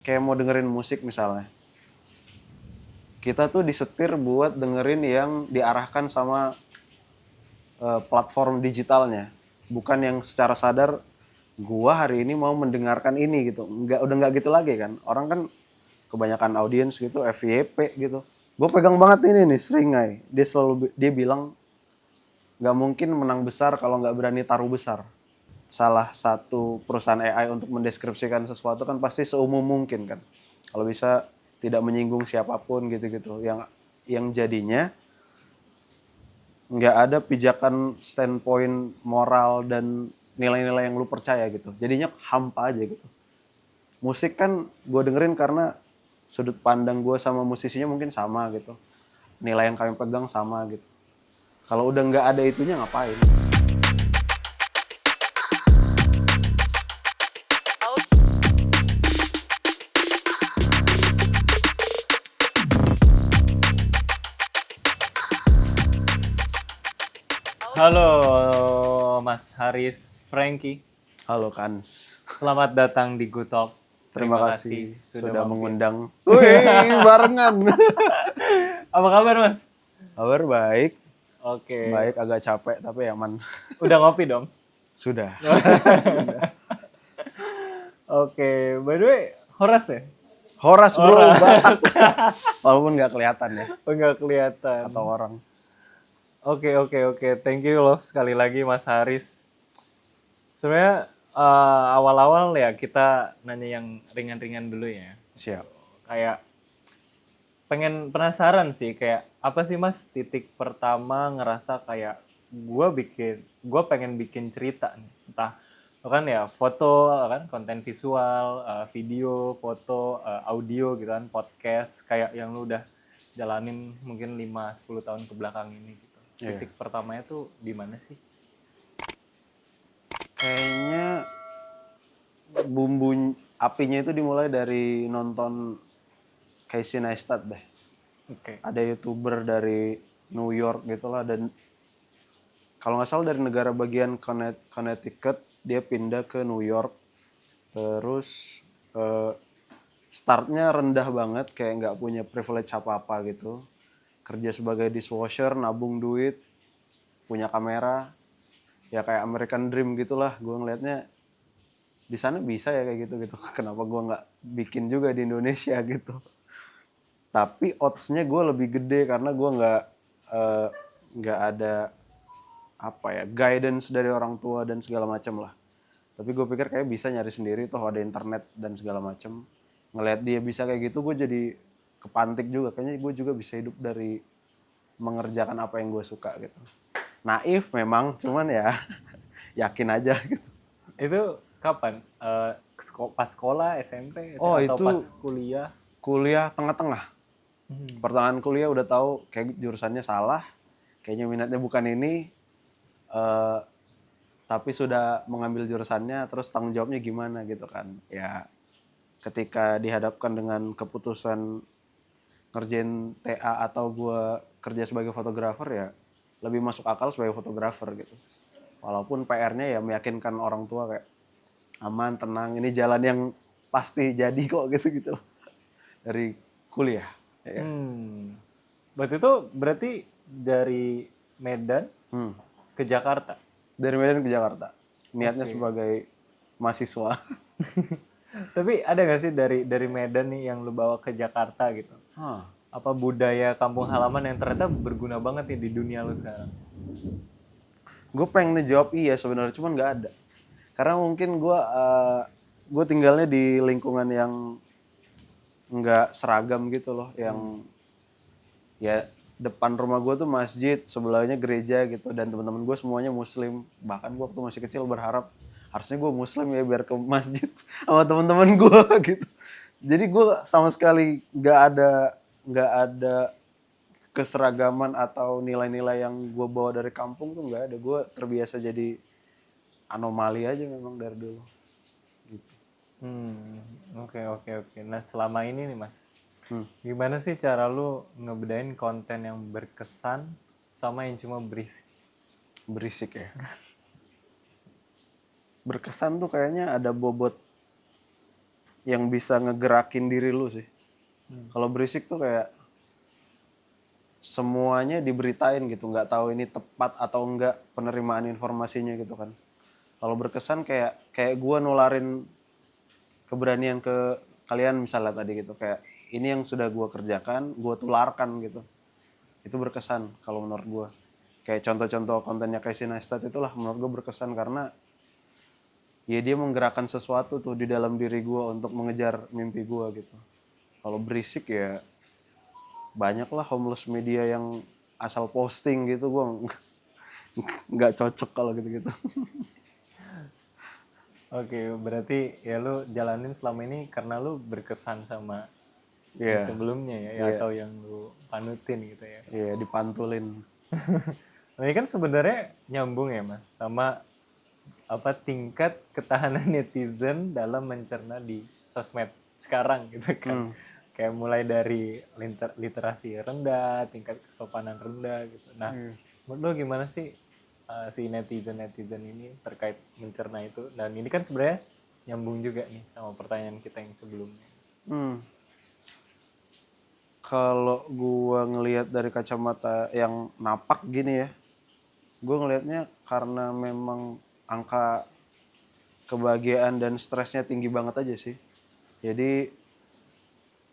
Kayak mau dengerin musik misalnya, kita tuh disetir buat dengerin yang diarahkan sama platform digitalnya, bukan yang secara sadar gua hari ini mau mendengarkan ini gitu. Udah nggak gitu lagi kan. Orang kan kebanyakan audiens gitu FYP gitu. Gue pegang banget ini nih Seringai. Dia bilang nggak mungkin menang besar kalau nggak berani taruh besar. Salah satu perusahaan AI untuk mendeskripsikan sesuatu kan pasti seumum mungkin kan. Kalau bisa tidak menyinggung siapapun gitu-gitu. Yang jadinya nggak ada pijakan standpoint moral dan nilai-nilai yang lu percaya gitu. Jadinya hampa aja gitu. Musik kan gue dengerin karena sudut pandang gue sama musisinya mungkin sama gitu. Nilai yang kami pegang sama gitu. Kalau udah nggak ada itunya ngapain? Halo Mas Haris Franky, Halo Kans. selamat datang di Good Talk. Terima kasih sudah mampir. mengundang. Wih, barengan. Apa kabar Mas? Kabar baik. Oke. Baik, agak capek tapi aman. Udah ngopi dong? Sudah. Oke, by the way, Horas ya? Horas bro, Horas. Batak. Walaupun nggak kelihatan ya, Oh, nggak kelihatan. atau orang. Oke. Thank you loh sekali lagi Mas Haris. Sebenarnya awal-awal ya kita nanya yang ringan-ringan dulu ya. Siap. Kayak penasaran sih kayak apa sih Mas titik pertama ngerasa kayak gue pengen bikin cerita nih, entah kan ya foto kan, konten visual, video, foto, audio gitu kan, podcast kayak yang lu udah jalanin mungkin 5-10 tahun ke belakang ini gitu. Titik pertamanya tuh di mana sih? Kayaknya bumbu apinya itu dimulai dari nonton Casey Neistat deh. Oke. Ada YouTuber dari New York gitulah, dan kalau nggak salah dari negara bagian Connecticut, dia pindah ke New York. Terus startnya rendah banget, kayak nggak punya privilege apa-apa gitu. Kerja sebagai dishwasher, nabung duit, punya kamera, ya kayak American Dream gitulah. Gue ngelihatnya di sana bisa ya kayak gitu. Kenapa gue nggak bikin juga di Indonesia gitu. Tapi odds-nya gue lebih gede karena gue nggak ada apa ya, guidance dari orang tua dan segala macam lah. Tapi gue pikir kayak bisa nyari sendiri, toh ada internet dan segala macam. Ngelihat dia bisa kayak gitu, gue jadi kepantik juga. Kayaknya gue juga bisa hidup dari mengerjakan apa yang gue suka gitu. Naif memang, cuman ya yakin aja gitu. Itu kapan? Pas sekolah, SMP, Oh atau itu pas kuliah? kuliah tengah-tengah. Pertengahan kuliah udah tahu kayak jurusannya salah, kayaknya minatnya bukan ini, tapi sudah mengambil jurusannya, terus tanggung jawabnya gimana gitu kan. Ya ketika dihadapkan dengan keputusan ngerjain TA atau gue kerja sebagai fotografer, ya lebih masuk akal sebagai fotografer gitu. Walaupun PR-nya ya meyakinkan orang tua kayak aman, tenang, ini jalan yang pasti jadi kok gitu dari kuliah. Ya. Berarti itu dari Medan ke Jakarta. Dari Medan ke Jakarta. Niatnya sebagai mahasiswa. Tapi ada gak sih dari Medan nih yang lu bawa ke Jakarta gitu? Apa budaya kampung halaman yang ternyata berguna banget nih di dunia lu sekarang? Gue pengen ngejawab iya sebenarnya, cuman nggak ada. Karena mungkin gue tinggalnya di lingkungan yang nggak seragam gitu loh, yang ya depan rumah gue tuh masjid, sebelahnya gereja gitu, dan teman-teman gue semuanya muslim. Bahkan gue waktu masih kecil berharap harusnya gue muslim ya biar ke masjid sama teman-teman gue gitu. Jadi gue sama sekali nggak ada keseragaman atau nilai-nilai yang gue bawa dari kampung tuh nggak ada. Gue terbiasa jadi anomali aja memang dari dulu. Gitu. Oke. Nah selama ini nih Mas, gimana sih cara lu ngebedain konten yang berkesan sama yang cuma berisik? Berisik ya. Berkesan tuh kayaknya ada bobot yang bisa ngegerakin diri lu sih. Kalau berisik tuh kayak semuanya diberitain gitu, nggak tahu ini tepat atau enggak penerimaan informasinya gitu kan. Kalau berkesan kayak gue nularin keberanian ke kalian misalnya tadi gitu, kayak ini yang sudah gue kerjakan, gue tularkan gitu. Itu berkesan kalau menurut gue. Kayak contoh-contoh kontennya Casey Neistat itulah menurut gue berkesan karena ya dia menggerakkan sesuatu tuh di dalam diri gue untuk mengejar mimpi gue gitu. Kalau berisik ya banyaklah homeless media yang asal posting gitu, gue nggak cocok kalau gitu-gitu. Oke, berarti ya lu jalanin selama ini karena lu berkesan sama yang Iya, sebelumnya ya, atau yang lu panutin gitu ya. iya dipantulin. Nah, ini kan sebenarnya nyambung ya Mas sama apa tingkat ketahanan netizen dalam mencerna di sosmed sekarang gitu kan. Kayak mulai dari literasi rendah, tingkat kesopanan rendah gitu. Nah, menurut lo gimana sih si netizen ini terkait mencerna itu? Dan ini kan sebenarnya nyambung juga nih sama pertanyaan kita yang sebelumnya. Kalau gua ngelihat dari kacamata yang napak gini ya, gua ngelihatnya karena memang angka kebahagiaan dan stresnya tinggi banget aja sih. Jadi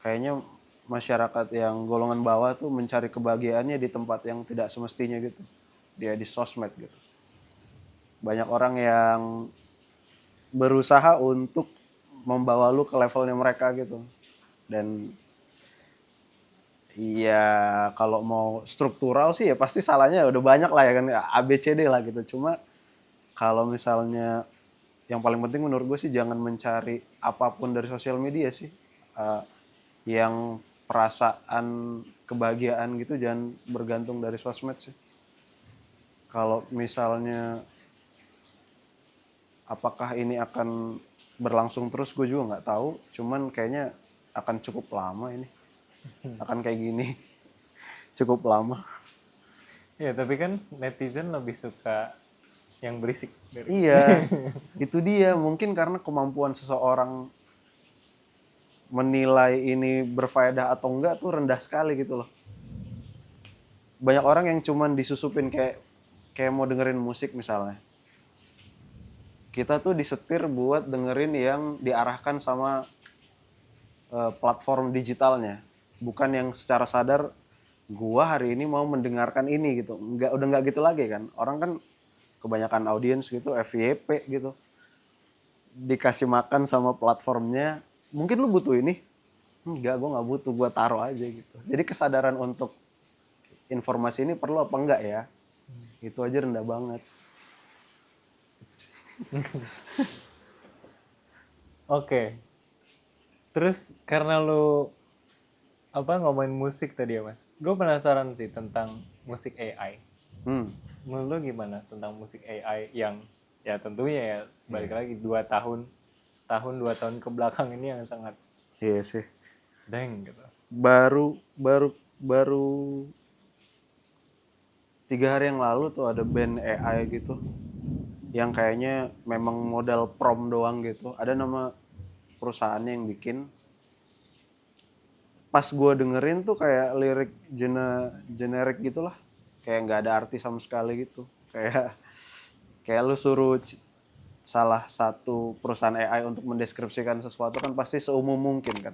kayaknya masyarakat yang golongan bawah tuh mencari kebahagiaannya di tempat yang tidak semestinya gitu. Dia di sosmed gitu. Banyak orang yang berusaha untuk membawa lu ke levelnya mereka gitu. Dan iya, kalau mau struktural sih ya pasti salahnya udah banyak lah ya kan, ABCD lah gitu. Cuma kalau misalnya yang paling penting menurut gue sih jangan mencari apapun dari sosial media sih. Eh, yang perasaan kebahagiaan gitu jangan bergantung dari sosmed sih. Kalau misalnya apakah ini akan berlangsung terus gue juga nggak tahu. Cuman kayaknya akan cukup lama ini. Akan kayak gini cukup lama. Ya, tapi kan netizen lebih suka yang berisik dari Iya, itu dia. Mungkin karena kemampuan seseorang menilai ini berfaedah atau enggak tuh rendah sekali gitu loh. Banyak orang yang cuman disusupin kayak mau dengerin musik misalnya. Kita tuh disetir buat dengerin yang diarahkan sama platform digitalnya. Bukan yang secara sadar gua hari ini mau mendengarkan ini gitu. Udah enggak gitu lagi kan. Orang kan kebanyakan audiens gitu FYP gitu. Dikasih makan sama platformnya. Mungkin lu butuh ini. Enggak, gue nggak butuh, gue taruh aja gitu. Jadi kesadaran untuk informasi ini perlu apa enggak ya? Itu aja rendah banget. Oke. Terus karena lu apa ngomongin musik tadi ya Mas, gue penasaran sih tentang musik AI. Menurut lo gimana tentang musik AI yang ya tentunya ya balik lagi 2 tahun 2 tahun ke belakang ini yang sangat Iya sih. deng gitu. Baru 3 hari yang lalu tuh ada band AI gitu. Yang kayaknya memang modal prom doang gitu. Ada nama perusahaannya yang bikin. Pas gue dengerin tuh kayak lirik generik gitulah. Kayak nggak ada arti sama sekali gitu. Kayak lu suruh salah satu perusahaan AI untuk mendeskripsikan sesuatu kan pasti seumum mungkin kan.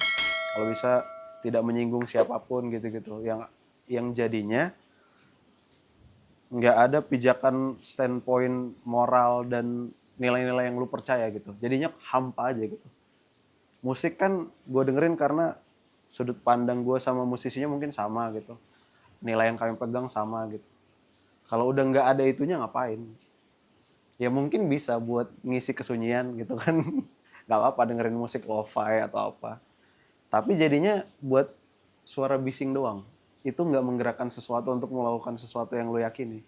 Kalau bisa tidak menyinggung siapapun gitu-gitu. Yang jadinya nggak ada pijakan standpoint moral dan nilai-nilai yang lu percaya gitu. Jadinya hampa aja gitu. Musik kan gue dengerin karena sudut pandang gue sama musisinya mungkin sama gitu. Nilai yang kami pegang sama gitu. Kalau udah nggak ada itunya ngapain? Ya mungkin bisa buat ngisi kesunyian gitu kan. Nggak apa-apa dengerin musik lo-fi atau apa. Tapi jadinya buat suara bising doang. Itu nggak menggerakkan sesuatu untuk melakukan sesuatu yang lo yakini.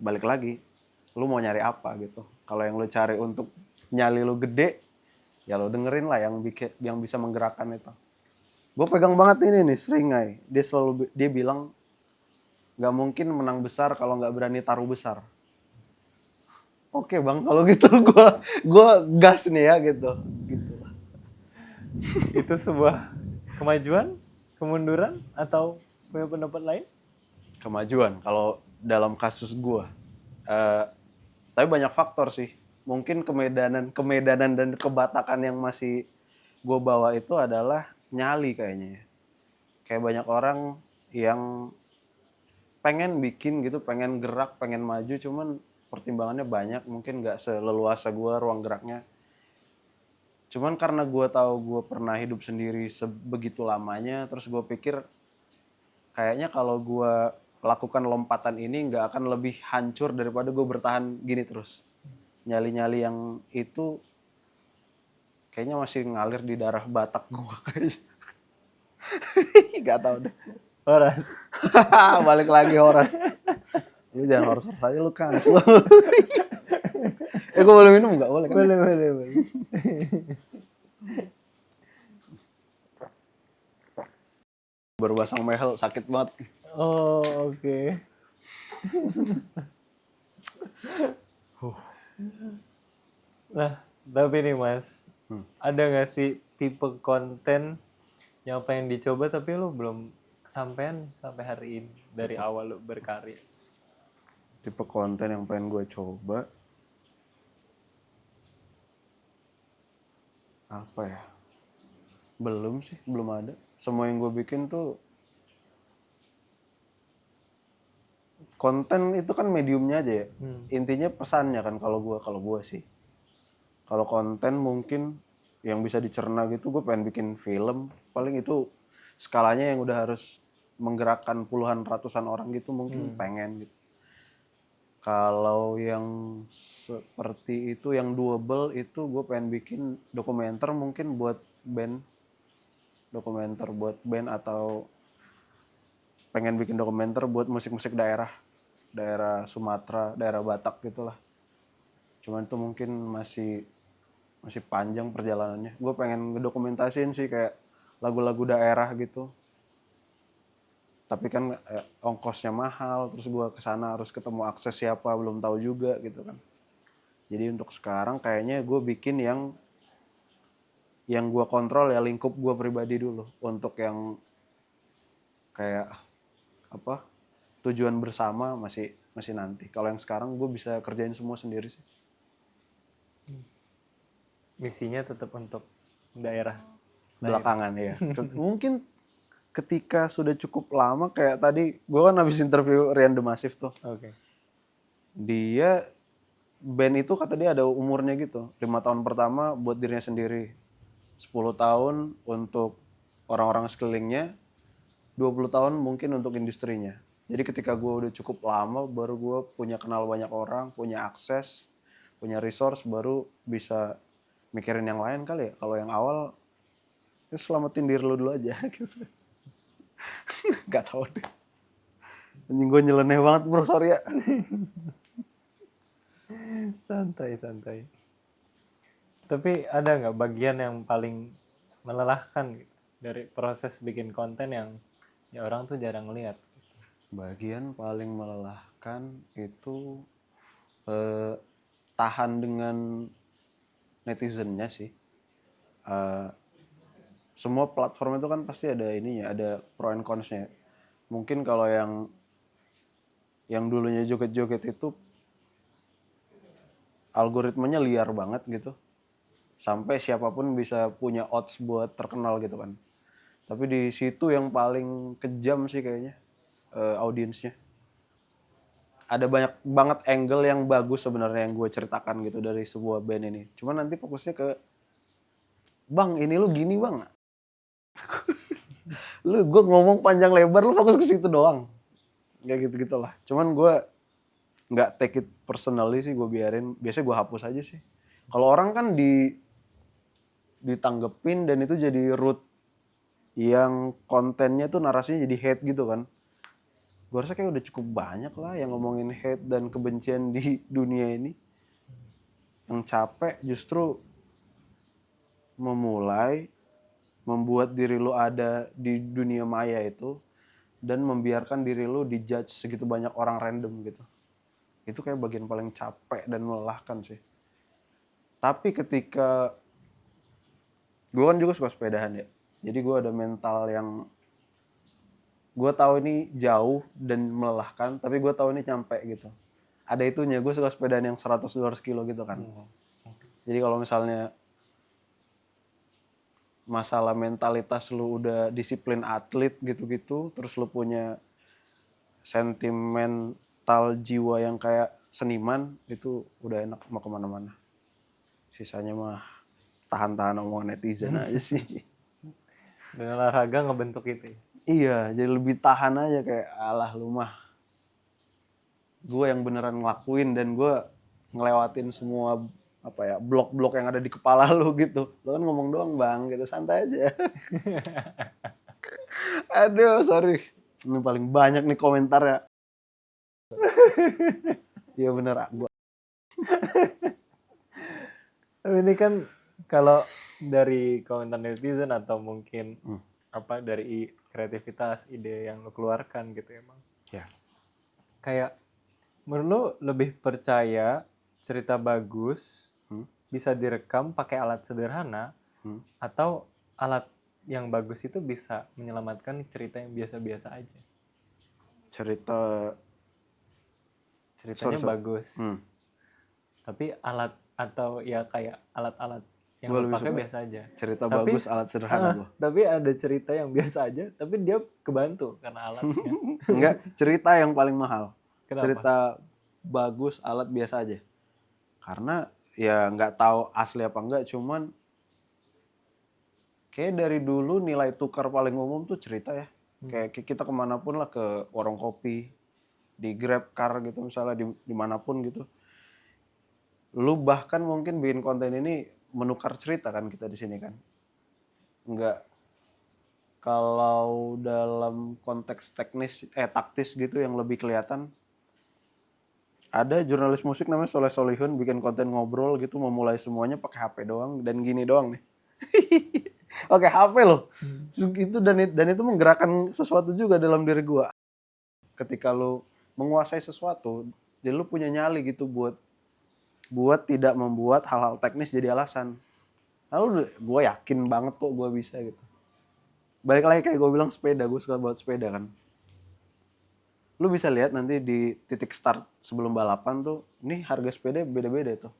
Balik lagi, lu mau nyari apa gitu. Kalau yang lu cari untuk nyali lu gede, ya lu dengerin lah yang bisa menggerakkan itu. Gue pegang banget ini nih Seringai. Dia bilang nggak mungkin menang besar kalau nggak berani taruh besar. Oke bang, kalau gitu gue gas nih ya gitu. Itu sebuah kemajuan, kemunduran, atau punya pendapat lain? Kemajuan kalau dalam kasus gua. Eh, tapi banyak faktor sih. Mungkin kemedanan dan kebatakan yang masih gua bawa itu adalah nyali kayaknya ya. Kayak banyak orang yang pengen bikin gitu, pengen gerak, pengen maju, cuman pertimbangannya banyak, mungkin nggak seleluasa gua ruang geraknya. Cuman karena gue tahu gue pernah hidup sendiri sebegitu lamanya, terus gue pikir kayaknya kalau gue lakukan lompatan ini nggak akan lebih hancur daripada gue bertahan gini terus. Nyali-nyali yang itu kayaknya masih ngalir di darah Batak gue kayaknya. Gak tau deh. Horas. Balik lagi Horas. Lu jangan Horas aja lu kan. Gue boleh minum nggak? Boleh kan? Boleh. Baru pasang mehel sakit banget. Oh, oke. Nah, tapi nih Mas, ada nggak sih tipe konten yang pengen dicoba tapi lu belum kesampean sampai hari ini dari awal lu berkarya? Tipe konten yang pengen gue coba apa ya? Belum sih, belum ada. Semua yang gue bikin tuh konten itu kan mediumnya aja ya. Intinya pesannya kan kalau gue sih. Kalau konten mungkin yang bisa dicerna gitu, gue pengen bikin film. Paling itu skalanya yang udah harus menggerakkan puluhan ratusan orang gitu mungkin pengen gitu. Kalau yang seperti itu, yang doable itu gue pengen bikin dokumenter mungkin buat band. Dokumenter buat band atau pengen bikin dokumenter buat musik-musik daerah Sumatera, daerah Batak gitulah. Cuman itu mungkin masih panjang perjalanannya. Gue pengen ngedokumentasiin sih kayak lagu-lagu daerah gitu. Tapi kan ongkosnya mahal, terus gue kesana harus ketemu akses siapa belum tahu juga gitu kan. Jadi untuk sekarang kayaknya gue bikin yang gue kontrol ya lingkup gue pribadi dulu. Untuk yang kayak apa tujuan bersama masih nanti. Kalau yang sekarang gue bisa kerjain semua sendiri sih. Misinya tetap untuk daerah. Belakangan ya. Mungkin ketika sudah cukup lama kayak tadi gue kan habis interview Rian The Massive tuh. Oke. Dia band itu kata dia ada umurnya gitu. 5 tahun pertama buat dirinya sendiri. 10 tahun untuk orang-orang sekelilingnya. 20 tahun mungkin untuk industrinya. Jadi ketika gue udah cukup lama baru gue punya kenal banyak orang, punya akses, punya resource, baru bisa mikirin yang lain kali ya. Kalau yang awal ya selamatin diri lu dulu aja gitu. Gak tau deh. Anjing gue nyeleneh banget bro, sorry ya. Santai. Tapi ada nggak bagian yang paling melelahkan gitu, dari proses bikin konten yang ya orang tuh jarang lihat? Bagian paling melelahkan itu tahan dengan netizennya sih. Semua platform itu kan pasti ada ininya, ada pro and cons-nya. Mungkin kalau yang dulunya joget-joget itu algoritmanya liar banget gitu. Sampai siapapun bisa punya odds buat terkenal gitu kan. Tapi di situ yang paling kejam sih kayaknya audiensnya. Ada banyak banget angle yang bagus sebenarnya yang gue ceritakan gitu dari sebuah band ini. Cuman nanti fokusnya ke bang ini lu gini bang. Gue ngomong panjang lebar lu fokus ke situ doang. Kayak gitu-gitulah. Cuman gue nggak take it personally sih, gue biarin. Biasanya gue hapus aja sih. Kalau orang kan ditanggepin dan itu jadi root yang kontennya tuh narasinya jadi hate gitu kan. Gue rasa kayak udah cukup banyak lah yang ngomongin hate dan kebencian di dunia ini. Yang capek justru membuat diri lu ada di dunia maya itu dan membiarkan diri lu dijudge segitu banyak orang random gitu. Itu kayak bagian paling capek dan melelahkan sih. Tapi ketika gue kan juga suka sepedahan ya. Jadi gue ada mental yang gue tahu ini jauh dan melelahkan, tapi gue tahu ini nyampe gitu. Ada itunya, gue suka sepedaan yang 100-200 kilo gitu kan. Jadi kalau misalnya masalah mentalitas lu udah disiplin atlet gitu-gitu, terus lu punya sentimental jiwa yang kayak seniman, itu udah enak mau kemana-mana. Sisanya mah tahan-tahan omongan netizen aja sih. Dan olahraga ngebentuk itu ya. Iya, jadi lebih tahan aja kayak alah lu mah. Gue yang beneran ngelakuin dan gue ngelewatin semua apa ya blok-blok yang ada di kepala lu gitu. Lu kan ngomong doang bang, gitu santai aja. Aduh, sorry. Ini paling banyak nih komentar ya. Iya bener, gue. Tapi ini kan kalau dari komentar netizen atau mungkin apa dari kreativitas ide yang lo keluarkan gitu emang. Ya. Kayak menurut lo lebih percaya cerita bagus bisa direkam pakai alat sederhana atau alat yang bagus itu bisa menyelamatkan cerita yang biasa-biasa aja. Ceritanya bagus. Tapi alat atau ya kayak alat-alat yang Gua lo lebih pakai suka biasa aja. cerita bagus, alat sederhana gua. Tapi ada cerita yang biasa aja, tapi dia kebantu karena alatnya. Enggak, cerita yang paling mahal. Kenapa? Cerita bagus, alat biasa aja. Karena ya nggak tahu asli apa enggak, cuman kayak dari dulu nilai tukar paling umum tuh cerita ya. Kayak kita kemanapun lah, ke warung kopi, di Grab Car gitu misalnya, dimanapun gitu. Lu bahkan mungkin bikin konten ini menukar cerita kan kita di sini kan. Enggak, kalau dalam konteks taktis gitu yang lebih kelihatan, ada jurnalis musik namanya Soleh Solihun bikin konten ngobrol gitu, memulai semuanya pakai HP doang dan gini doang nih. Oke, HP loh. Itu dan itu menggerakkan sesuatu juga dalam diri gua. Ketika lu menguasai sesuatu, jadi lu punya nyali gitu buat tidak membuat hal-hal teknis jadi alasan. Lalu gue yakin banget kok gue bisa gitu. Balik lagi kayak gue bilang sepeda, gue suka buat sepeda kan. Lu bisa lihat nanti di titik start sebelum balapan tuh, ini harga sepeda beda-beda tuh.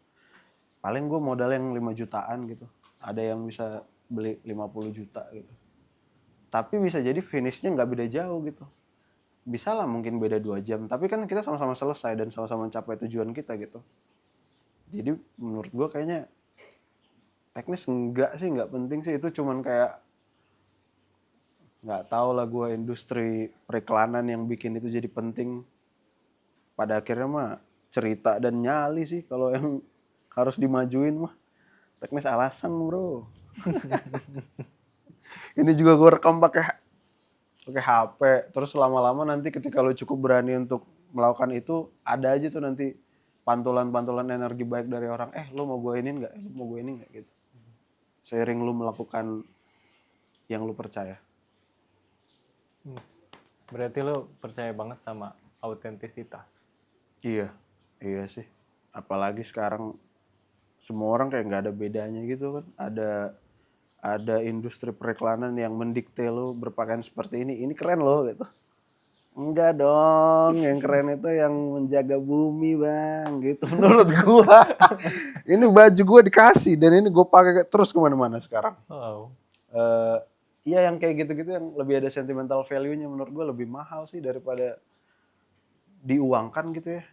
Paling gue modal yang 5 jutaan gitu. Ada yang bisa beli 50 juta gitu. Tapi bisa jadi finishnya nggak beda jauh gitu. Bisa lah mungkin beda 2 jam. Tapi kan kita sama-sama selesai dan sama-sama mencapai tujuan kita gitu. Jadi menurut gue kayaknya teknis enggak sih, nggak penting sih. Itu cuman kayak nggak tahu lah gue, industri periklanan yang bikin itu jadi penting. Pada akhirnya mah cerita dan nyali sih kalau yang harus dimajuin mah. Teknis alasan bro. Ini juga gue rekam pakai HP. Terus lama-lama nanti ketika lo cukup berani untuk melakukan itu, ada aja tuh nanti pantulan-pantulan energi baik dari orang. Lo mau gue iniin nggak? Lo mau gue iniin nggak gitu. Seiring lo melakukan yang lo percaya. Berarti lo percaya banget sama autentisitas. Iya sih. Apalagi sekarang semua orang kayak nggak ada bedanya gitu kan. Ada industri periklanan yang mendikte lo berpakaian seperti ini keren lo gitu. Enggak dong, yang keren itu yang menjaga bumi bang, gitu menurut gua. Ini baju gua dikasih dan ini gua pakai terus kemana-mana sekarang. Wow. Iya yang kayak gitu-gitu yang lebih ada sentimental value-nya menurut gua lebih mahal sih daripada diuangkan gitu ya.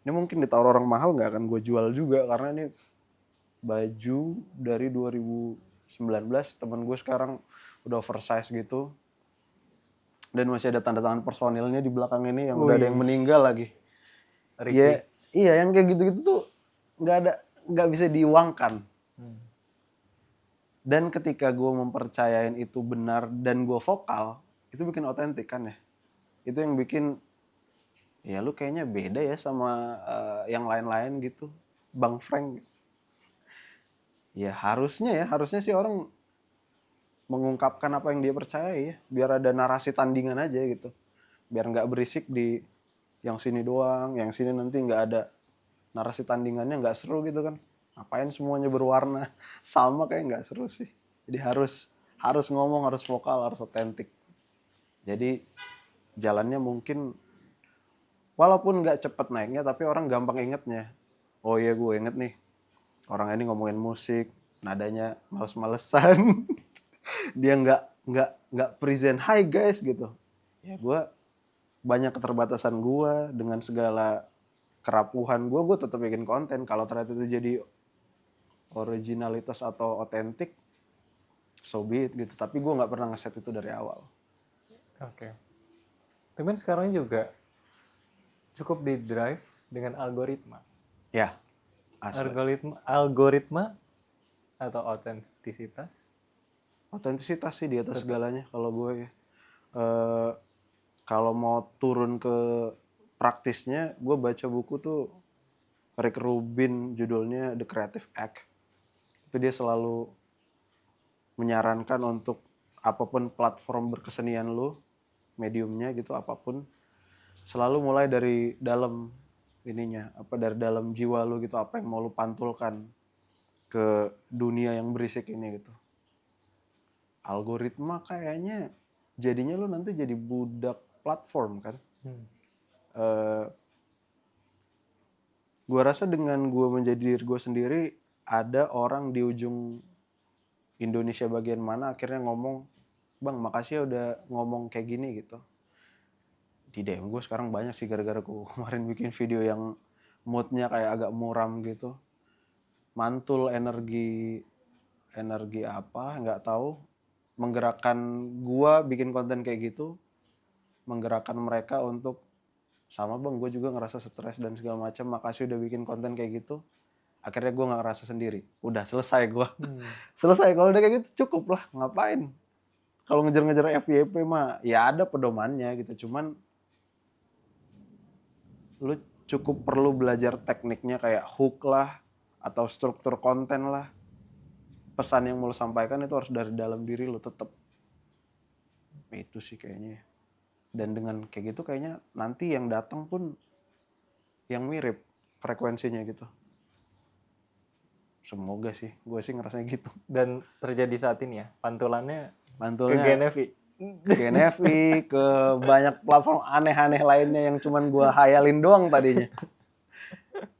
Ini mungkin ditaruh orang mahal nggak akan gue jual juga karena ini baju dari 2019, temen gue sekarang udah oversize gitu. Dan masih ada tanda tangan personilnya di belakang ini yang udah ada yang meninggal lagi. Ricky. Iya yang kayak gitu-gitu tuh nggak bisa diuangkan. Dan ketika gue mempercayain itu benar dan gue vokal, itu bikin otentik kan ya. Itu yang bikin ya lu kayaknya beda ya sama yang lain-lain gitu, Bang Frank. Ya harusnya sih orang mengungkapkan apa yang dia percaya ya, biar ada narasi tandingan aja gitu. Biar nggak berisik di yang sini doang, yang sini nanti nggak ada narasi tandingannya, nggak seru gitu kan. Ngapain semuanya berwarna sama, kayak nggak seru sih. Jadi harus ngomong, harus vokal, harus otentik. Jadi jalannya mungkin walaupun nggak cepet naiknya, tapi orang gampang ingetnya. Oh iya, gue inget nih, orang ini ngomongin musik, nadanya males-malesan. Dia nggak present, "Hi guys," gitu. Ya gue banyak keterbatasan gue dengan segala kerapuhan gue tetap bikin konten. Kalau ternyata itu jadi originalitas atau otentik, so be it gitu. Tapi gue nggak pernah ngeset itu dari awal. Oke. Tapi sekarang juga cukup di drive dengan algoritma. Ya, asli. Algoritma atau autentisitas? Otentisitas sih di atas segalanya kalau gue ya. Kalau mau turun ke praktisnya, gue baca buku tuh Rick Rubin, judulnya The Creative Act. Itu dia selalu menyarankan untuk apapun platform berkesenian lu, mediumnya gitu, apapun, selalu mulai dari dalam ininya, dari dalam jiwa lu gitu, apa yang mau lu pantulkan ke dunia yang berisik ini gitu. Algoritma kayaknya jadinya lu nanti jadi budak platform kan. Gue rasa dengan gue menjadi diri gue sendiri, ada orang di ujung Indonesia bagian mana akhirnya ngomong, "Bang, makasih ya udah ngomong kayak gini," gitu. Di DM gue sekarang banyak sih gara-gara gue kemarin bikin video yang moodnya kayak agak muram gitu. Mantul energi apa nggak tahu, menggerakkan gue bikin konten kayak gitu, menggerakkan mereka untuk sama, "Bang, gue juga ngerasa stres dan segala macam, makasih udah bikin konten kayak gitu." Akhirnya gue nggak ngerasa sendiri. Udah selesai gue. Selesai. Kalau udah kayak gitu cukup lah. Ngapain? Kalau ngejar-ngejar FYP mah ya ada pedomannya gitu. Cuman lu cukup perlu belajar tekniknya kayak hook lah atau struktur konten lah. Pesan yang mau lu sampaikan itu harus dari dalam diri lu tetap. Itu sih kayaknya. Dan dengan kayak gitu kayaknya nanti yang datang pun yang mirip frekuensinya gitu. Semoga sih, gue sih ngerasanya gitu. Dan terjadi saat ini ya, pantulannya ke Mantulnya GNFI. ke NFI, ke banyak platform aneh-aneh lainnya yang cuman gue hayalin doang tadinya.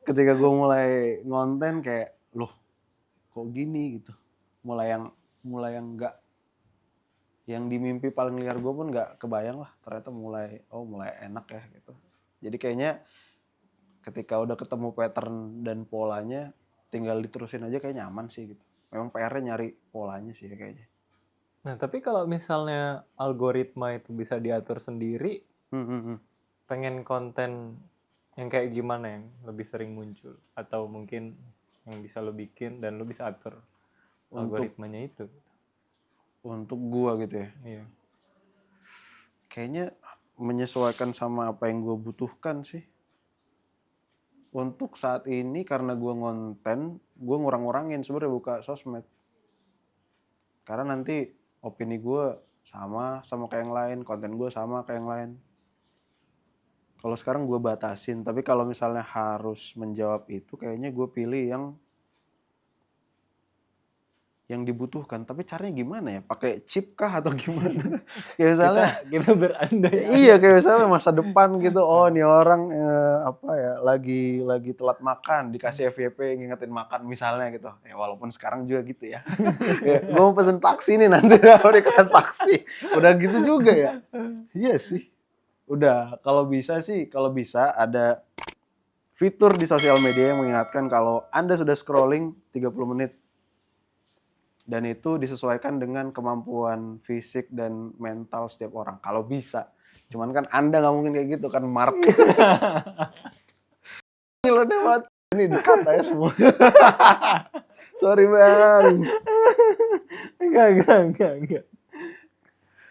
Ketika gue mulai ngonten kayak, loh kok gini gitu. Mulai yang enggak, yang di mimpi paling liar gue pun nggak kebayang lah. Ternyata mulai enak ya gitu. Jadi kayaknya ketika udah ketemu pattern dan polanya, tinggal diterusin aja kayak nyaman sih gitu. Memang PR-nya nyari polanya sih ya kayaknya. Nah, tapi kalau misalnya algoritma itu bisa diatur sendiri, pengen konten yang kayak gimana yang lebih sering muncul? Atau mungkin yang bisa lo bikin dan lo bisa atur algoritmanya itu? Untuk gua gitu ya. Iya. Kayaknya menyesuaikan sama apa yang gua butuhkan sih. Untuk saat ini karena gua ngonten, gua ngurang-ngurangin sebenarnya buka sosmed. Karena nanti opini gua sama kayak yang lain, konten gua sama kayak yang lain. Kalau sekarang gue batasin, tapi kalau misalnya harus menjawab itu, kayaknya gue pilih yang dibutuhkan. Tapi caranya gimana ya? Pakai chip kah atau gimana? Kayak misalnya, Kita berandai. iya kayak misalnya masa depan gitu. Oh, nih orang lagi telat makan, dikasih FYP ngingetin makan misalnya gitu. Ya walaupun sekarang juga gitu ya. Ya gue mau pesen taksi nih nanti udah dikasih taksi. Udah gitu juga ya. Iya sih. Udah, kalau bisa ada fitur di sosial media yang mengingatkan kalau Anda sudah scrolling 30 menit. Dan itu disesuaikan dengan kemampuan fisik dan mental setiap orang. Kalau bisa. Cuman kan Anda nggak mungkin kayak gitu kan, Mark. Gila lewat. Ini di-cut aja semua. Sorry bang. Enggak.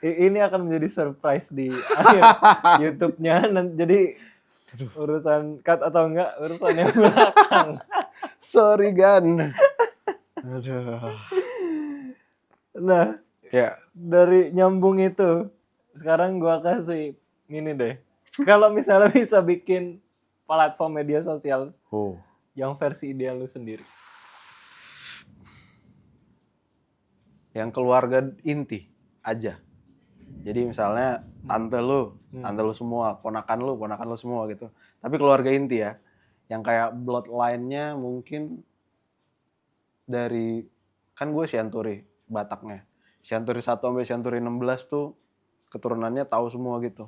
Ini akan menjadi surprise di akhir YouTube-nya. Jadi urusan cut atau enggak, urusan yang belakang. Sorry Gan. Aduh. Nah, Ya. dari nyambung itu, sekarang gua kasih ini deh. Kalau misalnya bisa bikin platform media sosial yang versi ideal lu sendiri. yang keluarga inti aja. Jadi misalnya tante lu semua, ponakan lu semua gitu. Tapi keluarga inti ya, yang kayak bloodline-nya mungkin dari, kan gue Sianturi Bataknya. Sianturi 1 sampai Sianturi 16 tuh keturunannya tahu semua gitu.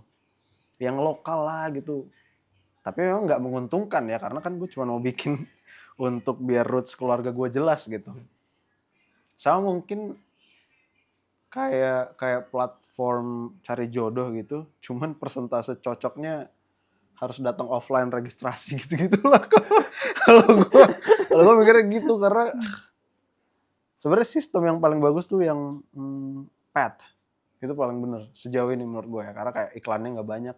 Yang lokal lah gitu. Tapi memang nggak menguntungkan ya, karena kan gue cuma mau bikin untuk biar roots keluarga gue jelas gitu. Sama mungkin kayak platform cari jodoh gitu, cuman persentase cocoknya harus datang offline registrasi gitu-gitu lah. Kalau gue mikirnya gitu, karena sebenarnya sistem yang paling bagus tuh yang paid itu paling bener sejauh ini menurut gue ya, karena kayak iklannya nggak banyak.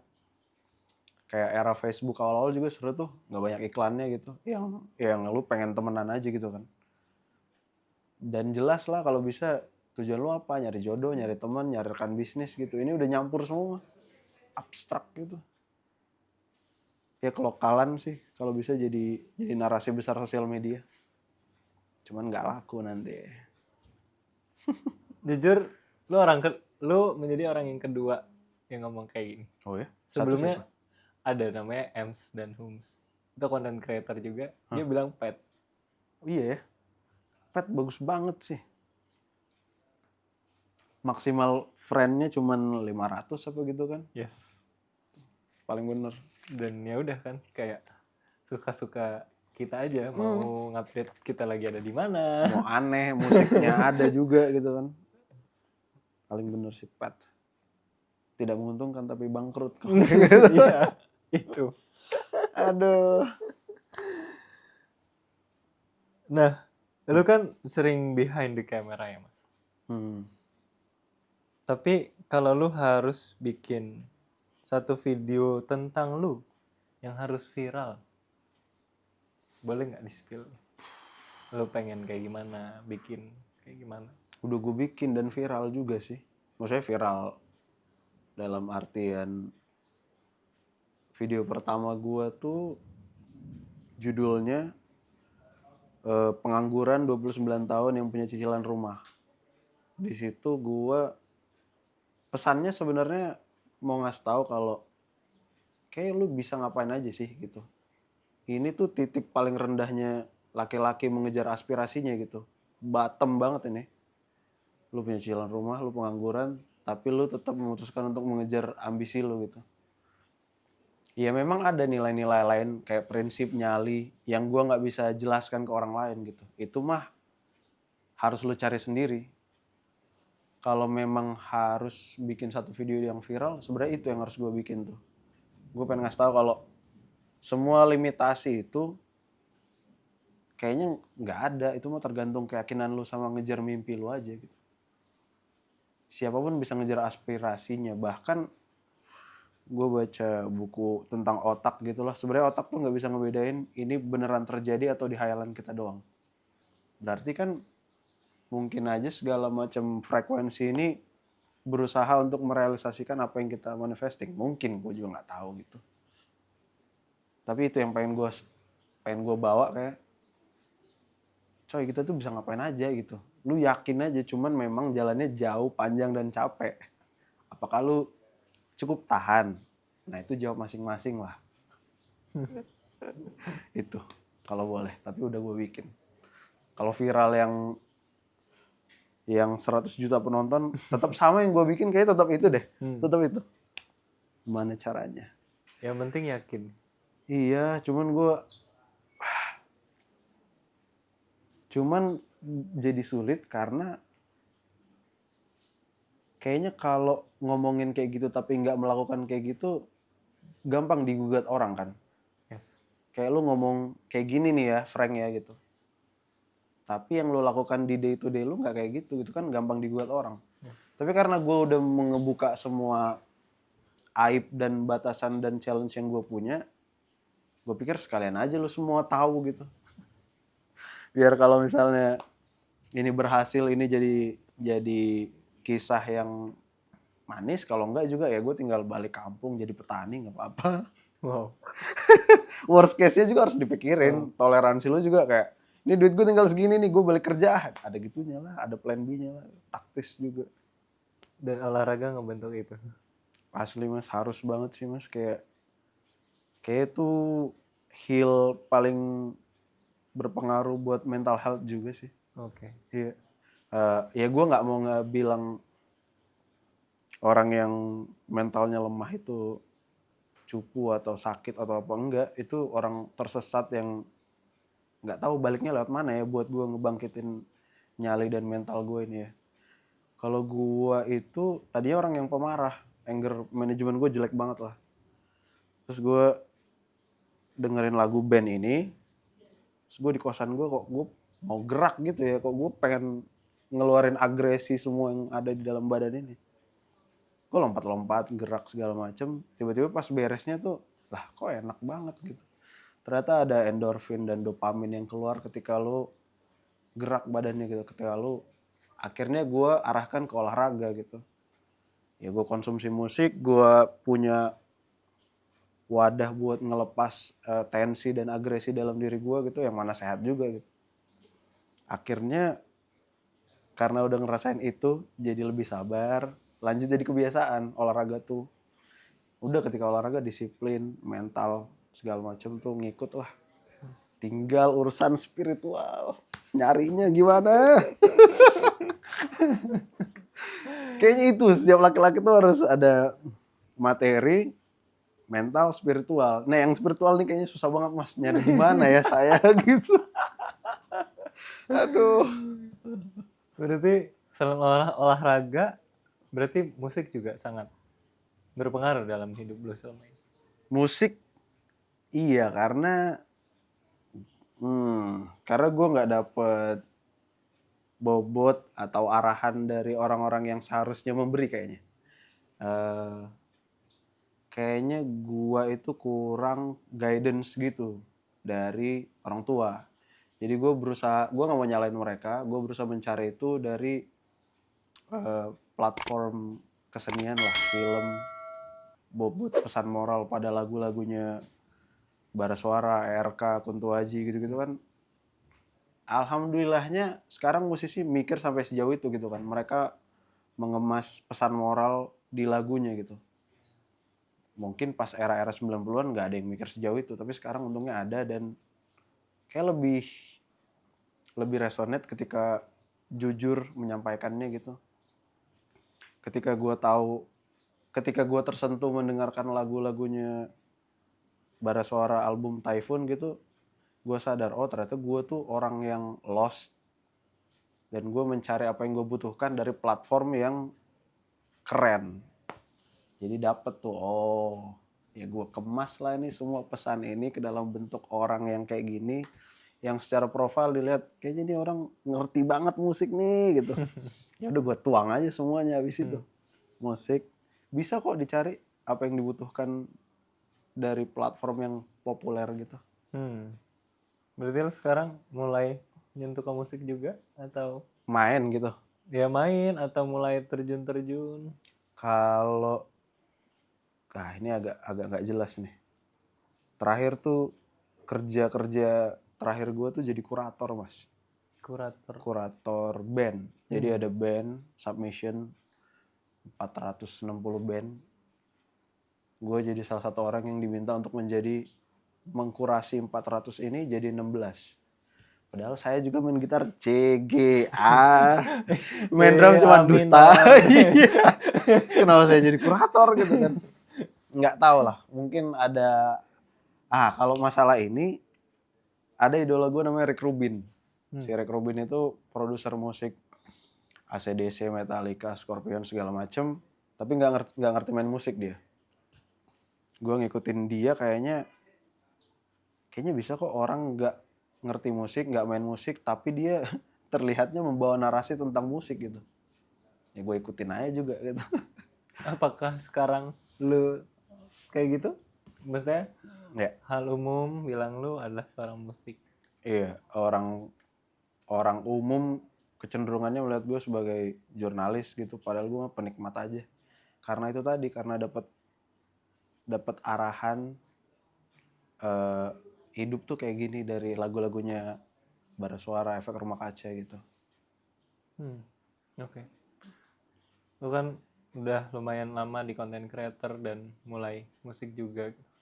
Kayak era Facebook awal-awal juga seru tuh, nggak banyak iklannya gitu, yang lu pengen temenan aja gitu kan. Dan jelas lah kalau bisa tujuan lu apa, nyari jodoh, nyari teman, nyari rekan bisnis gitu. Ini udah nyampur semua, abstrak gitu. Ya kelokalan sih kalau bisa jadi narasi besar sosial media. Cuman nggak laku nanti. Jujur, lu menjadi orang yang kedua yang ngomong kayak gini. Oh ya? Sebelumnya ada namanya Ems dan Hums. Itu content creator juga. Dia bilang pet. Oh iya ya. Pet bagus banget sih. Maksimal friend-nya cuman 500 apa gitu kan. Yes. Paling bener. Dan ya udah kan, kayak suka-suka kita aja mau ngupdate kita lagi ada di mana. Mau aneh, musiknya ada juga gitu kan. Paling bener sih pet. Tidak menguntungkan tapi bangkrut. Iya, itu. Aduh. Nah, lu kan sering behind the camera ya, Mas. Tapi kalau lu harus bikin satu video tentang lu yang harus viral, boleh nggak di-spill? Lu pengen kayak gimana, bikin kayak gimana? Udah gue bikin dan viral juga sih. Maksudnya viral dalam artian video pertama gue tuh judulnya Pengangguran 29 tahun yang punya cicilan rumah. Di situ gue pesannya sebenarnya mau ngasih tahu kalau kayak lu bisa ngapain aja sih gitu. Ini tuh titik paling rendahnya laki-laki mengejar aspirasinya gitu. Bottom banget ini. Lu punya cicilan rumah, lu pengangguran, tapi lu tetap memutuskan untuk mengejar ambisi lu gitu. Ya memang ada nilai-nilai lain kayak prinsip nyali yang gua nggak bisa jelaskan ke orang lain gitu. Itu mah harus lu cari sendiri. Kalau memang harus bikin satu video yang viral, sebenarnya itu yang harus gua bikin tuh. Gue pengen ngasih tahu kalau semua limitasi itu kayaknya nggak ada. Itu mah tergantung keyakinan lu sama ngejar mimpi lu aja gitu. Siapapun bisa ngejar aspirasinya. Bahkan gue baca buku tentang otak gitu lah. Sebenarnya otak tuh nggak bisa ngebedain ini beneran terjadi atau di hayalan kita doang. Berarti kan mungkin aja segala macam frekuensi ini berusaha untuk merealisasikan apa yang kita manifesting. Mungkin, gue juga nggak tahu gitu. Tapi itu yang pengen gue bawa kayak, coy kita tuh bisa ngapain aja gitu. Lu yakin aja, cuman memang jalannya jauh, panjang, dan capek. Apakah lu cukup tahan? Nah itu jawab masing-masing lah. Itu kalau boleh, tapi udah gue bikin. Kalau viral yang 100 juta penonton, tetap sama yang gue bikin, kayak tetap itu deh. Tetap itu. Gimana caranya? Yang penting yakin. Iya, cuman jadi sulit karena kayaknya kalau ngomongin kayak gitu tapi nggak melakukan kayak gitu gampang digugat orang kan. Yes. Kayak lu ngomong kayak gini nih ya, Frank ya gitu. Tapi yang lu lakukan di day to day lu nggak kayak gitu kan gampang digugat orang. Yes. Tapi karena gue udah mengebuka semua aib dan batasan dan challenge yang gue punya, gue pikir sekalian aja lu semua tahu gitu. Biar kalau misalnya ini berhasil, ini jadi kisah yang manis. Kalau enggak juga ya gue tinggal balik kampung jadi petani, nggak apa-apa. Wow. Worst case-nya juga harus dipikirin. Toleransi lu juga kayak, Ini duit gue tinggal segini nih, gue balik kerja. Ada gitunya lah, ada plan B-nya lah. Taktis juga. Dan olahraga ngebentuk itu. Asli mas, harus banget sih mas. Kayak itu heal paling berpengaruh buat mental health juga sih. Oke. Iya. Ya gue nggak mau bilang orang yang mentalnya lemah itu cupu atau sakit atau apa, enggak. Itu orang tersesat yang nggak tahu baliknya lewat mana ya buat gue ngebangkitin nyali dan mental gue ini ya. Kalau gue itu tadinya orang yang pemarah, anger management gue jelek banget lah. Terus gue dengerin lagu band ini, terus gue di kosan gue kok gue mau gerak gitu ya, kok gue pengen ngeluarin agresi semua yang ada di dalam badan ini. Gue lompat-lompat, gerak segala macem, tiba-tiba pas beresnya tuh, lah kok enak banget gitu. Ternyata ada endorfin dan dopamin yang keluar ketika lo gerak badannya gitu, ketika lo akhirnya gue arahkan ke olahraga gitu. Ya gue konsumsi musik, gue punya wadah buat ngelepas tensi dan agresi dalam diri gue gitu, yang mana sehat juga gitu. Akhirnya karena udah ngerasain itu, jadi lebih sabar, lanjut jadi kebiasaan olahraga tuh. Udah ketika olahraga disiplin, mental segala macam tuh ngikut lah. Tinggal urusan spiritual, nyarinya gimana? Kayaknya itu setiap laki-laki tuh harus ada materi, mental, spiritual. Nah yang spiritual nih kayaknya susah banget mas, nyari di mana ya saya gitu. Aduh. Berarti selain olahraga, berarti musik juga sangat berpengaruh dalam hidup lo selama ini. Musik iya karena gue nggak dapet bobot atau arahan dari orang-orang yang seharusnya memberi kayaknya. Kayaknya gue itu kurang guidance gitu dari orang tua. Jadi gue nggak mau nyalain mereka, gue berusaha mencari itu dari platform kesenian lah, film, bobot pesan moral pada lagu-lagunya Barasuara, ERK, Kunto Aji gitu-gitu kan. Alhamdulillahnya sekarang musisi mikir sampai sejauh itu gitu kan. Mereka mengemas pesan moral di lagunya gitu. Mungkin pas era-era 90-an nggak ada yang mikir sejauh itu, tapi sekarang untungnya ada dan kayak lebih resonate ketika jujur menyampaikannya gitu. Ketika gue tersentuh mendengarkan lagu-lagunya Barasuara album Typhoon gitu, gue sadar, oh ternyata gue tuh orang yang lost. Dan gue mencari apa yang gue butuhkan dari platform yang keren. Jadi dapet tuh, oh ya gue kemas lah ini semua pesan ini ke dalam bentuk orang yang kayak gini. Yang secara profil dilihat, kayaknya ini orang ngerti banget musik nih gitu. Ya udah gue tuang aja semuanya habis itu. Musik bisa kok dicari apa yang dibutuhkan dari platform yang populer gitu. Berarti lo sekarang mulai nyentuh ke musik juga atau Main gitu. ya main atau mulai terjun-terjun? Kalau ini agak nggak jelas nih. Terakhir tuh kerja terakhir gue tuh jadi kurator mas. Kurator band. Jadi ada band submission 460 band. Gue jadi salah satu orang yang diminta untuk mengkurasi 400 ini jadi 16. Padahal saya juga main gitar CGA. Main drum cuma dusta. Kenapa saya jadi kurator gitu kan? Nggak tahu lah. Mungkin ada. Kalau masalah ini ada idola gue namanya Rick Rubin. Si Rick Rubin itu produser musik AC/DC, Metallica, Scorpion segala macem. Tapi nggak ngerti main musik dia. Gue ngikutin dia kayaknya bisa kok orang nggak ngerti musik, nggak main musik, tapi dia terlihatnya membawa narasi tentang musik gitu. Ya gue ikutin aja juga gitu. Apakah sekarang lu kayak gitu? Maksudnya Ya. hal umum bilang lu adalah seorang musik. Iya, orang umum kecenderungannya melihat gue sebagai jurnalis gitu, padahal gue penikmat aja. Karena itu tadi, karena dapat arahan hidup tuh kayak gini dari lagu-lagunya bara suara, efek rumah kaca gitu. Oke. Lu kan udah lumayan lama di content creator dan mulai musik juga gitu.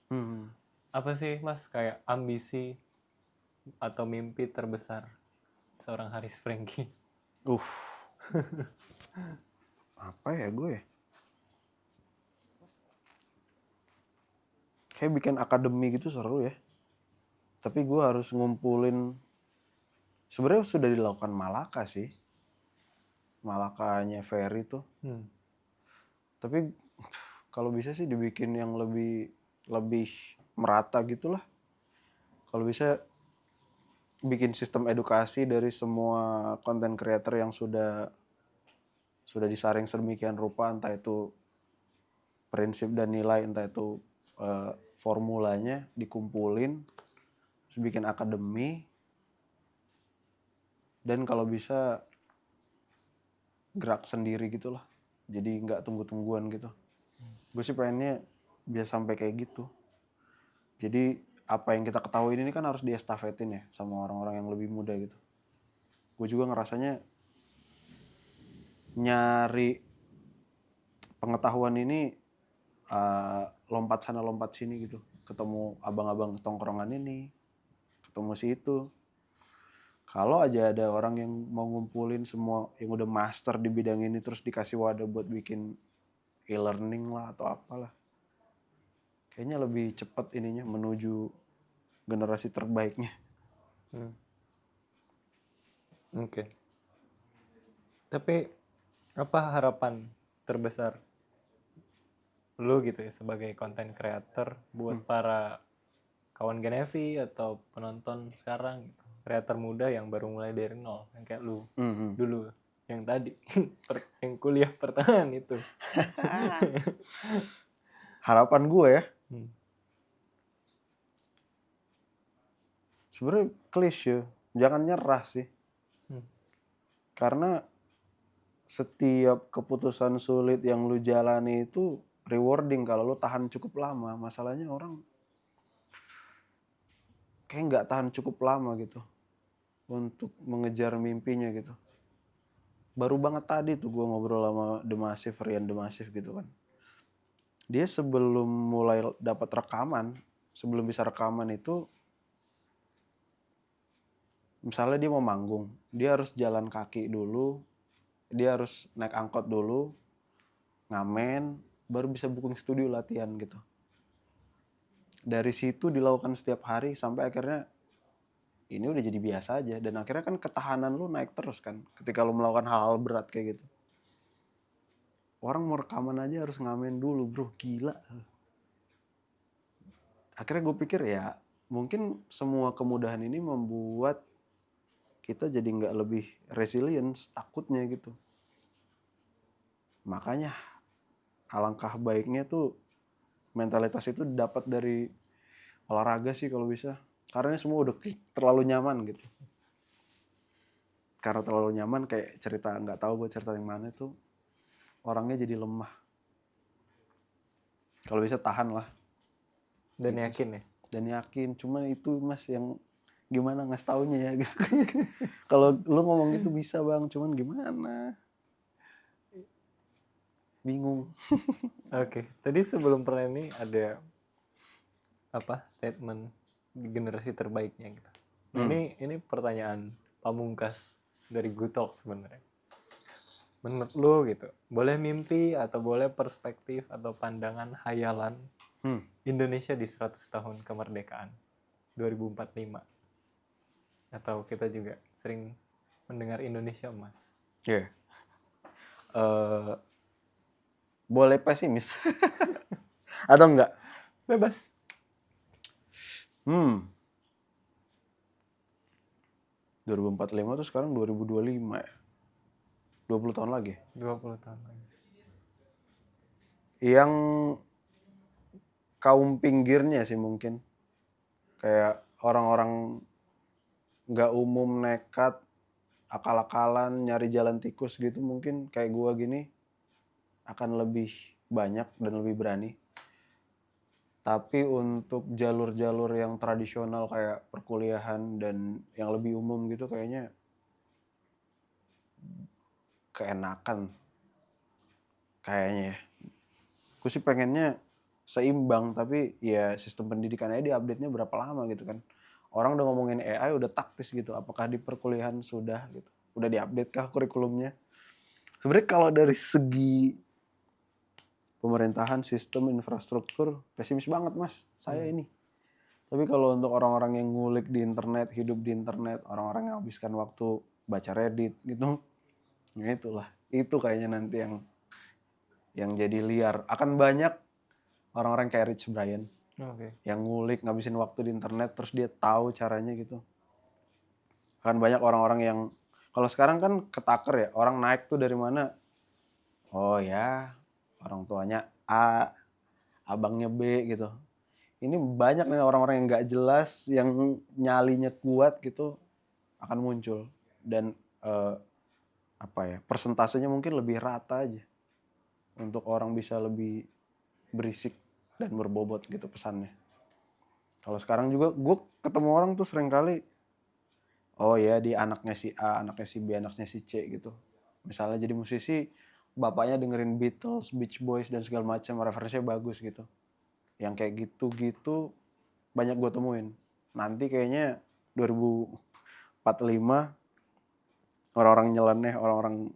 Apa sih Mas kayak ambisi atau mimpi terbesar seorang Haris Franky? Apa ya gue? Kayak bikin akademi gitu seru ya. Tapi gue harus ngumpulin, sebenarnya sudah dilakukan Malaka sih. Malakanya Ferry tuh. Tapi kalau bisa sih dibikin yang lebih merata gitulah. Kalau bisa bikin sistem edukasi dari semua content creator yang sudah disaring sedemikian rupa, entah itu prinsip dan nilai, entah itu formulanya dikumpulin, terus bikin akademi, dan kalau bisa gerak sendiri gitulah. Jadi nggak tunggu-tungguan gitu. Gue sih pengennya biar sampai kayak gitu. Jadi apa yang kita ketahui ini kan harus diestafetin ya sama orang-orang yang lebih muda gitu. Gue juga ngerasanya nyari pengetahuan ini lompat sana lompat sini gitu. Ketemu abang-abang tongkrongan ini, ketemu si itu. Kalau aja ada orang yang mau ngumpulin semua yang udah master di bidang ini terus dikasih wadah buat bikin e-learning lah atau apalah. Kayaknya lebih cepat ininya menuju generasi terbaiknya. Oke. Tapi apa harapan terbesar lu gitu ya sebagai content creator buat para kawan Genevi atau penonton sekarang gitu, kreator muda yang baru mulai dari nol, yang kayak lu dulu, yang tadi yang kuliah pertengahan itu. Harapan gue ya, sebenarnya klise, jangan nyerah sih. Karena setiap keputusan sulit yang lu jalani itu rewarding kalau lu tahan cukup lama. Masalahnya orang kayak nggak tahan cukup lama gitu untuk mengejar mimpinya gitu. Baru banget tadi tuh gue ngobrol sama The Massive, Rian The Massive gitu kan. Dia sebelum mulai dapat rekaman, sebelum bisa rekaman itu, misalnya dia mau manggung, dia harus jalan kaki dulu, dia harus naik angkot dulu, ngamen, baru bisa booking studio latihan gitu. Dari situ dilakukan setiap hari sampai akhirnya ini udah jadi biasa aja. Dan akhirnya kan ketahanan lu naik terus kan ketika lu melakukan hal-hal berat kayak gitu. Orang mau rekaman aja harus ngamen dulu bro, gila. Akhirnya gue pikir ya mungkin semua kemudahan ini membuat kita jadi nggak lebih resilience, takutnya gitu. Makanya alangkah baiknya tuh mentalitas itu dapat dari olahraga sih kalau bisa. Karena ini semua udah terlalu nyaman gitu. Karena terlalu nyaman kayak cerita nggak tahu buat cerita yang mana tuh orangnya jadi lemah. Kalau bisa tahan lah. Dan yakin ya. Dan yakin, cuma itu mas yang gimana ngasih taunya ya gitu. Kalau lu ngomong gitu bisa bang, cuman gimana? Bingung. Oke, tadi sebelum pernah ini ada apa statement generasi terbaiknya gitu. Ini pertanyaan pamungkas dari Good Talk sebenarnya. Menurut lu gitu, boleh mimpi atau boleh perspektif atau pandangan hayalan Indonesia di 100 tahun kemerdekaan 2045? Atau kita juga sering mendengar Indonesia Emas. Iya. Boleh pesimis atau enggak? Bebas. 2045 tuh sekarang 2025 ya. 20 tahun lagi. 20 tahun lagi. Yang kaum pinggirnya sih mungkin. Kayak orang-orang nggak umum, nekat, akal-akalan, nyari jalan tikus gitu, mungkin kayak gua gini akan lebih banyak dan lebih berani. Tapi untuk jalur-jalur yang tradisional kayak perkuliahan dan yang lebih umum gitu kayaknya keenakan kayaknya ya. Aku sih pengennya seimbang, tapi ya sistem pendidikannya diupdate-nya berapa lama gitu kan. Orang udah ngomongin AI udah taktis gitu, apakah di perkuliahan sudah gitu. Udah diupdate kah kurikulumnya? Sebenarnya kalau dari segi pemerintahan, sistem, infrastruktur, pesimis banget mas, saya ini. Tapi kalau untuk orang-orang yang ngulik di internet, hidup di internet, orang-orang yang habiskan waktu baca Reddit gitu, ya itulah. Itu kayaknya nanti yang jadi liar. Akan banyak orang-orang kayak Rich Brian Oke. yang ngulik, ngabisin waktu di internet, terus dia tahu caranya gitu. Akan banyak orang-orang yang, kalau sekarang kan ketaker ya, orang naik tuh dari mana? Oh ya, orang tuanya A, abangnya B gitu. Ini banyak nih orang-orang yang nggak jelas, yang nyalinya kuat gitu, akan muncul. Dan apa ya, persentasenya mungkin lebih rata aja. Untuk orang bisa lebih berisik dan berbobot gitu pesannya. Kalau sekarang juga gue ketemu orang tuh sering kali, oh ya dia anaknya si A, anaknya si B, anaknya si C gitu. Misalnya jadi musisi, bapaknya dengerin Beatles, Beach Boys dan segala macam, referensinya bagus gitu. Yang kayak gitu-gitu banyak gue temuin. Nanti kayaknya 2045 orang-orang nyeleneh, orang-orang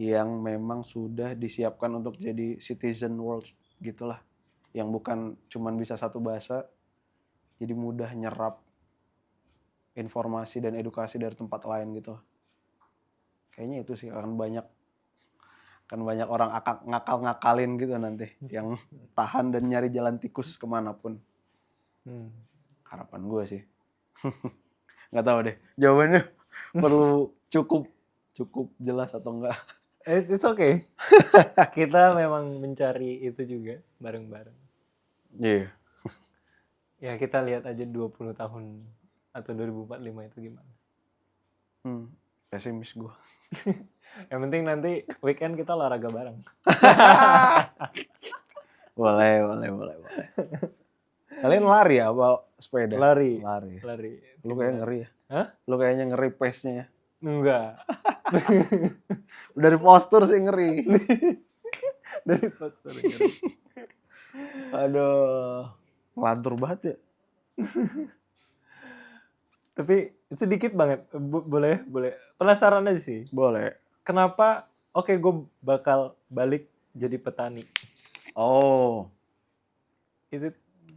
yang memang sudah disiapkan untuk jadi citizen world gitulah. Yang bukan cuman bisa satu bahasa, jadi mudah nyerap informasi dan edukasi dari tempat lain gitu. Kayaknya itu sih akan banyak orang ngakal-ngakalin gitu nanti, yang tahan dan nyari jalan tikus kemanapun. Harapan gue sih. Nggak tahu deh jawabannya perlu cukup jelas atau enggak. It's okay. Kita memang mencari itu juga bareng-bareng. Iya. Ya kita lihat aja 20 tahun atau 2045 itu gimana. Pesimis gue. Yang penting nanti weekend kita olahraga bareng. boleh. Kalian lari ya apa sepeda? Lari. Lu kayak ngeri ya. Hah? Lu kayaknya ngeri pace-nya ya. Enggak. Dari postur sih ngeri. Dari postur. Aduh. Ngelantur banget ya. Tapi sedikit banget. Boleh. Penasaran aja sih. Boleh. Kenapa? Oke, gue bakal balik jadi petani. Oh.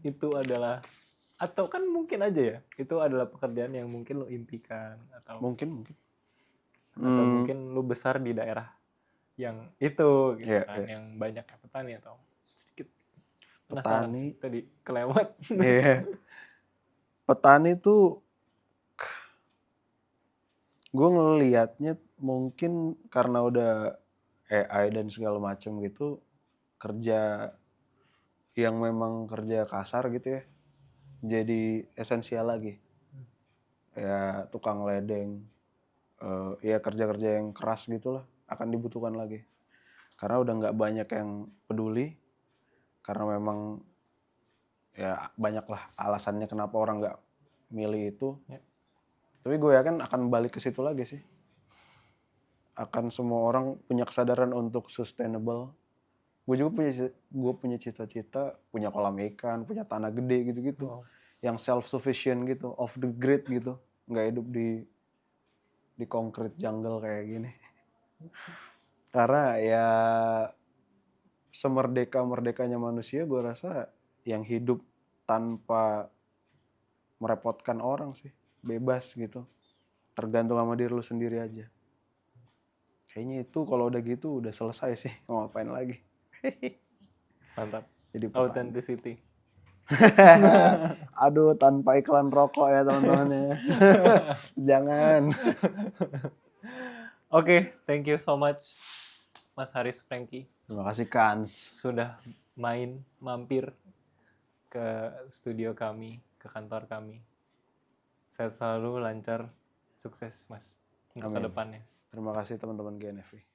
Itu adalah, atau kan mungkin aja ya, itu adalah pekerjaan yang mungkin lo impikan atau Mungkin. atau mungkin lo besar di daerah yang itu gitu Iya, kan, iya. yang banyak petani atau sedikit penasaran Petani. sih, tadi kelewat. Iya. Petani tuh gue ngelihatnya mungkin karena udah AI dan segala macam gitu, kerja yang memang kerja kasar gitu ya, jadi esensial lagi. Ya tukang ledeng, ya kerja-kerja yang keras gitulah akan dibutuhkan lagi. Karena udah nggak banyak yang peduli, karena memang ya banyaklah alasannya kenapa orang nggak milih itu. Ya. Tapi gue yakin akan balik ke situ lagi sih. Akan semua orang punya kesadaran untuk sustainable. Gue juga punya cita-cita punya kolam ikan, punya tanah gede gitu-gitu. Wow. Yang self sufficient gitu, off the grid gitu. Nggak hidup di concrete jungle kayak gini. Karena ya semerdeka-merdekanya manusia gue rasa yang hidup tanpa merepotkan orang sih. Bebas gitu. Tergantung sama diri lu sendiri aja. Kayaknya itu kalau udah gitu udah selesai sih. Mau ngapain lagi. Mantap. Jadi petani. Authenticity. Aduh, tanpa iklan rokok ya teman-teman ya. Jangan. Oke, thank you so much Mas Haris Franky Terima kasih Kans. sudah mampir ke studio kami, ke kantor kami. Sehat selalu, lancar, sukses Mas untuk Amin. ke depannya. Terima kasih teman-teman GNFI.